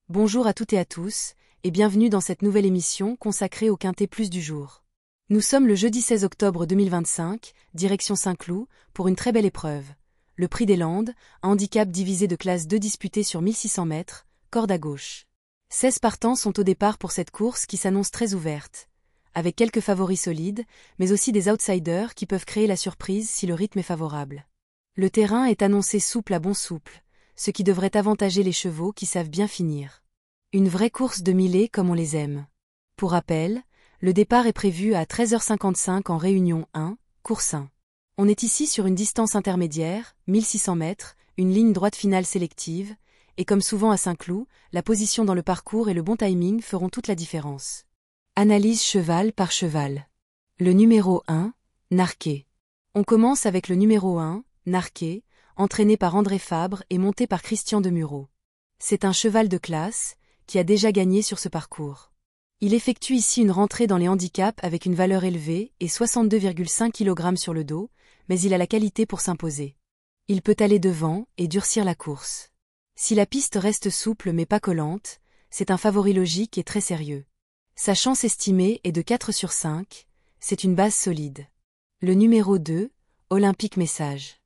Bonjour à toutes et à tous, et bienvenue dans cette nouvelle émission consacrée au Quintet Plus du jour. Nous sommes le jeudi 16 octobre 2025, direction Saint-Cloud, pour une très belle épreuve. Le Prix des Landes, un handicap divisé de classe 2 disputé sur 1600 mètres, corde à gauche. 16 partants sont au départ pour cette course qui s'annonce très ouverte, avec quelques favoris solides, mais aussi des outsiders qui peuvent créer la surprise si le rythme est favorable. Le terrain est annoncé souple à bon souple, ce qui devrait avantager les chevaux qui savent bien finir. Une vraie course de millet comme on les aime. Pour rappel, le départ est prévu à 13h55 en Réunion 1, course 1. On est ici sur une distance intermédiaire, 1600 mètres, une ligne droite finale sélective, et comme souvent à Saint-Cloud, la position dans le parcours et le bon timing feront toute la différence. Analyse cheval par cheval. Le numéro 1, Narqué. On commence avec le numéro 1, Narqué, entraîné par André Fabre et monté par Christian Demuro. C'est un cheval de classe, qui a déjà gagné sur ce parcours. Il effectue ici une rentrée dans les handicaps avec une valeur élevée et 62,5 kg sur le dos, mais il a la qualité pour s'imposer. Il peut aller devant et durcir la course. Si la piste reste souple mais pas collante, c'est un favori logique et très sérieux. Sa chance estimée est de 4 sur 5, c'est une base solide. Le numéro 2, Olympique Message.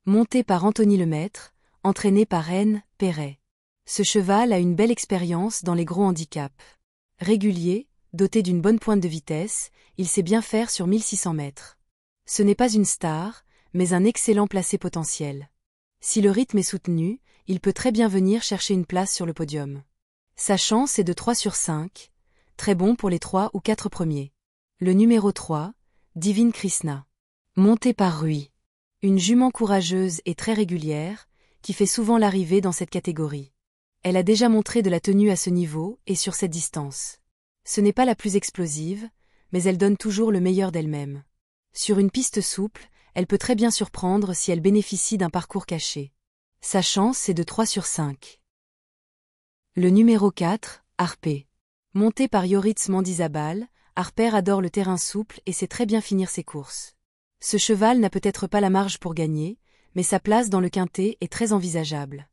Monté par Anthony Lemaître, entraîné par N. Perret. Ce cheval a une belle expérience dans les gros handicaps. Régulier, doté d'une bonne pointe de vitesse, il sait bien faire sur 1600 mètres. Ce n'est pas une star, mais un excellent placé potentiel. Si le rythme est soutenu, il peut très bien venir chercher une place sur le podium. Sa chance est de 3 sur 5, très bon pour les 3 ou 4 premiers. Le numéro 3, Divine Krishna. Monté par Rui. Une jument courageuse et très régulière, qui fait souvent l'arrivée dans cette catégorie. Elle a déjà montré de la tenue à ce niveau et sur cette distance. Ce n'est pas la plus explosive, mais elle donne toujours le meilleur d'elle-même. Sur une piste souple, elle peut très bien surprendre si elle bénéficie d'un parcours caché. Sa chance est de 3 sur 5. Le numéro 4, Harpé. Monté par Yoritz Mandizabal, Harper adore le terrain souple et sait très bien finir ses courses. Ce cheval n'a peut-être pas la marge pour gagner, mais sa place dans le quintet est très envisageable.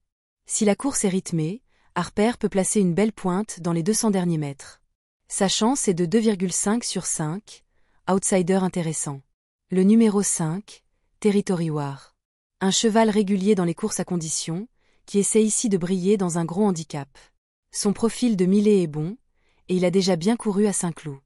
Si la course est rythmée, Harper peut placer une belle pointe dans les 200 derniers mètres. Sa chance est de 2,5 sur 5, outsider intéressant. Le numéro 5, Territory War. Un cheval régulier dans les courses à condition, qui essaie ici de briller dans un gros handicap. Son profil de millet est bon, et il a déjà bien couru à Saint-Cloud.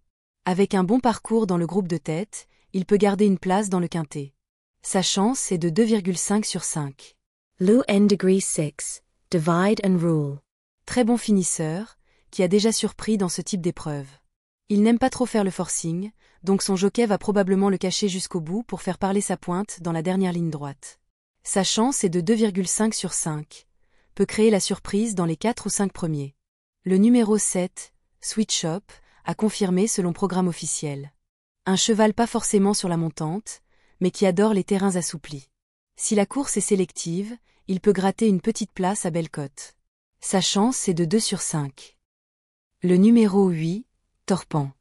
Avec un bon parcours dans le groupe de tête, il peut garder une place dans le quintet. Sa chance est de 2,5 sur 5. Low End Degree 6. Divide and Rule. Très bon finisseur, qui a déjà surpris dans ce type d'épreuve. Il n'aime pas trop faire le forcing, donc son jockey va probablement le cacher jusqu'au bout pour faire parler sa pointe dans la dernière ligne droite. Sa chance est de 2,5 sur 5, peut créer la surprise dans les 4 ou 5 premiers. Le numéro 7, Sweet Shop, a confirmé selon programme officiel. Un cheval pas forcément sur la montante, mais qui adore les terrains assouplis. Si la course est sélective, il peut gratter une petite place à belle cote. Sa chance est de 2 sur 5. Le numéro 8, Torpan.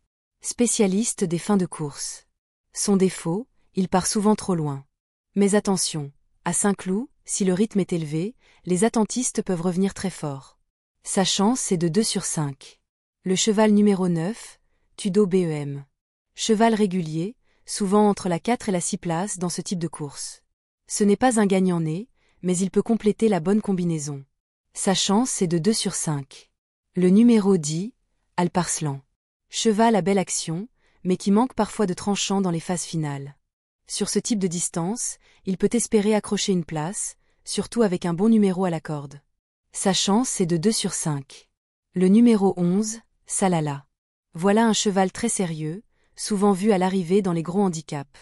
Spécialiste des fins de course. Son défaut, il part souvent trop loin. Mais attention, à Saint-Cloud, si le rythme est élevé, les attentistes peuvent revenir très fort. Sa chance est de 2 sur 5. Le cheval numéro 9, Tudo BEM. Cheval régulier, souvent entre la 4 et la 6 places dans ce type de course. Ce n'est pas un gagnant-né, mais il peut compléter la bonne combinaison. Sa chance est de 2 sur 5. Le numéro 10, Alparslan. Cheval à belle action, mais qui manque parfois de tranchant dans les phases finales. Sur ce type de distance, il peut espérer accrocher une place, surtout avec un bon numéro à la corde. Sa chance est de 2 sur 5. Le numéro 11, Salala. Voilà un cheval très sérieux, souvent vu à l'arrivée dans les gros handicaps.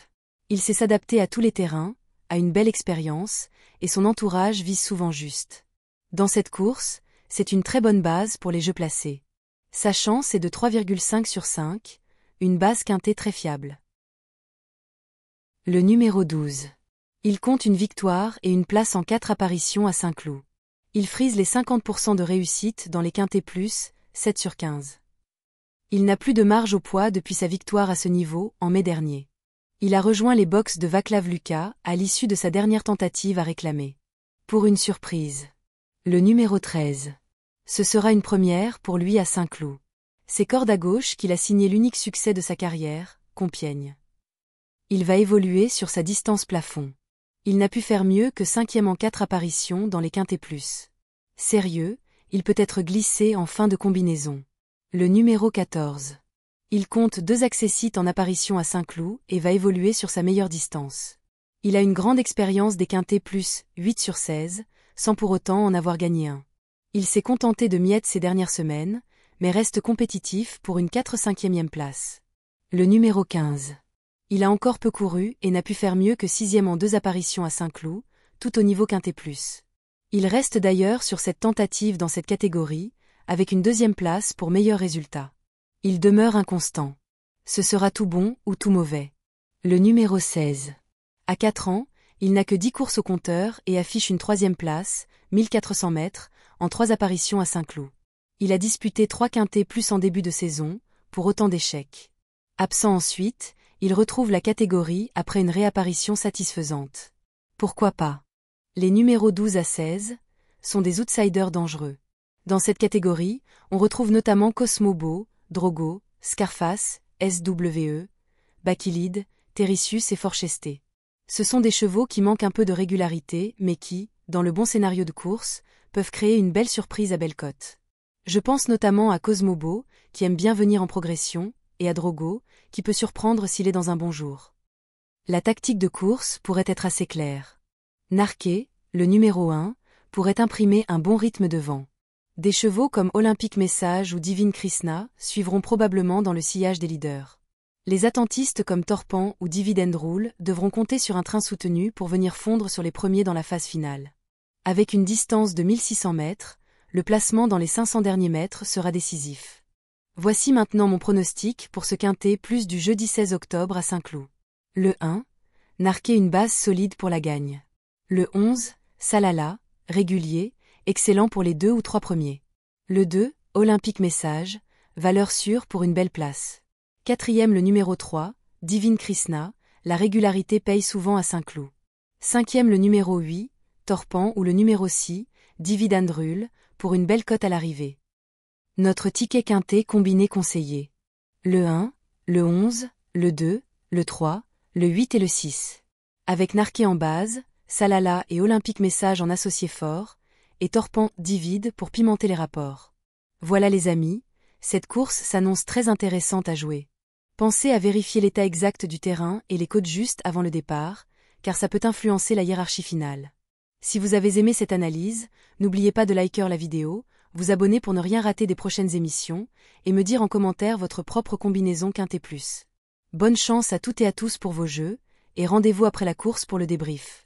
Il sait s'adapter à tous les terrains, a une belle expérience, et son entourage vise souvent juste. Dans cette course, c'est une très bonne base pour les jeux placés. Sa chance est de 3,5 sur 5, une base quintée très fiable. Le numéro 12. Il compte une victoire et une place en 4 apparitions à Saint-Cloud. Il frise les 50% de réussite dans les quintés plus, 7 sur 15. Il n'a plus de marge au poids depuis sa victoire à ce niveau, en mai dernier. Il a rejoint les box de Vaclav Luka à l'issue de sa dernière tentative à réclamer. Pour une surprise. Le numéro 13. Ce sera une première pour lui à Saint-Cloud. C'est corde à gauche qu'il a signé l'unique succès de sa carrière, Compiègne. Il va évoluer sur sa distance plafond. Il n'a pu faire mieux que 5e en 4 apparitions dans les quintés plus. Sérieux, il peut être glissé en fin de combinaison. Le numéro 14. Il compte 2 accessites en apparition à Saint-Cloud et va évoluer sur sa meilleure distance. Il a une grande expérience des quintés plus, 8 sur 16, sans pour autant en avoir gagné un. Il s'est contenté de miettes ces dernières semaines, mais reste compétitif pour une 4/5e place. Le numéro 15. Il a encore peu couru et n'a pu faire mieux que 6e en 2 apparitions à Saint-Cloud, tout au niveau quinté plus. Il reste d'ailleurs sur cette tentative dans cette catégorie, avec une 2e place pour meilleur résultat. Il demeure inconstant. Ce sera tout bon ou tout mauvais. Le numéro 16. À 4 ans, il n'a que 10 courses au compteur et affiche une 3e place, 1400 mètres, en 3 apparitions à Saint-Cloud. Il a disputé 3 quintés plus en début de saison, pour autant d'échecs. Absent ensuite, il retrouve la catégorie après une réapparition satisfaisante. Pourquoi pas? Les numéros 12 à 16 sont des outsiders dangereux. Dans cette catégorie, on retrouve notamment Cosmobo, Drogo, Scarface, SWE, Bakilid, Teritius et Forchesté. Ce sont des chevaux qui manquent un peu de régularité, mais qui, dans le bon scénario de course, peuvent créer une belle surprise à belle cote. Je pense notamment à Cosmobo, qui aime bien venir en progression, et à Drogo, qui peut surprendre s'il est dans un bon jour. La tactique de course pourrait être assez claire. Narqué, le numéro 1, pourrait imprimer un bon rythme devant. Des chevaux comme Olympic Message ou Divine Krishna suivront probablement dans le sillage des leaders. Les attentistes comme Torpan ou Dividend Rule devront compter sur un train soutenu pour venir fondre sur les premiers dans la phase finale. Avec une distance de 1600 mètres, le placement dans les 500 derniers mètres sera décisif. Voici maintenant mon pronostic pour ce quintet plus du jeudi 16 octobre à Saint-Cloud. Le 1. Narqué une base solide pour la gagne. Le 11. Salala, régulier, excellent pour les 2 ou 3 premiers. Le 2. Olympic Message, valeur sûre pour une belle place. 4e le numéro 3, Divine Krishna, la régularité paye souvent à Saint-Cloud. 5e le numéro 8, Torpan ou le numéro 6, Dividend Rule, pour une belle cote à l'arrivée. Notre ticket quintet combiné conseillé. Le 1, le 11, le 2, le 3, le 8 et le 6. Avec Narqué en base, Salala et Olympic Message en associé fort, et Torpan divide pour pimenter les rapports. Voilà les amis, cette course s'annonce très intéressante à jouer. Pensez à vérifier l'état exact du terrain et les cotes justes avant le départ, car ça peut influencer la hiérarchie finale. Si vous avez aimé cette analyse, n'oubliez pas de liker la vidéo, vous abonner pour ne rien rater des prochaines émissions, et me dire en commentaire votre propre combinaison quintet plus. Bonne chance à toutes et à tous pour vos jeux, et rendez-vous après la course pour le débrief.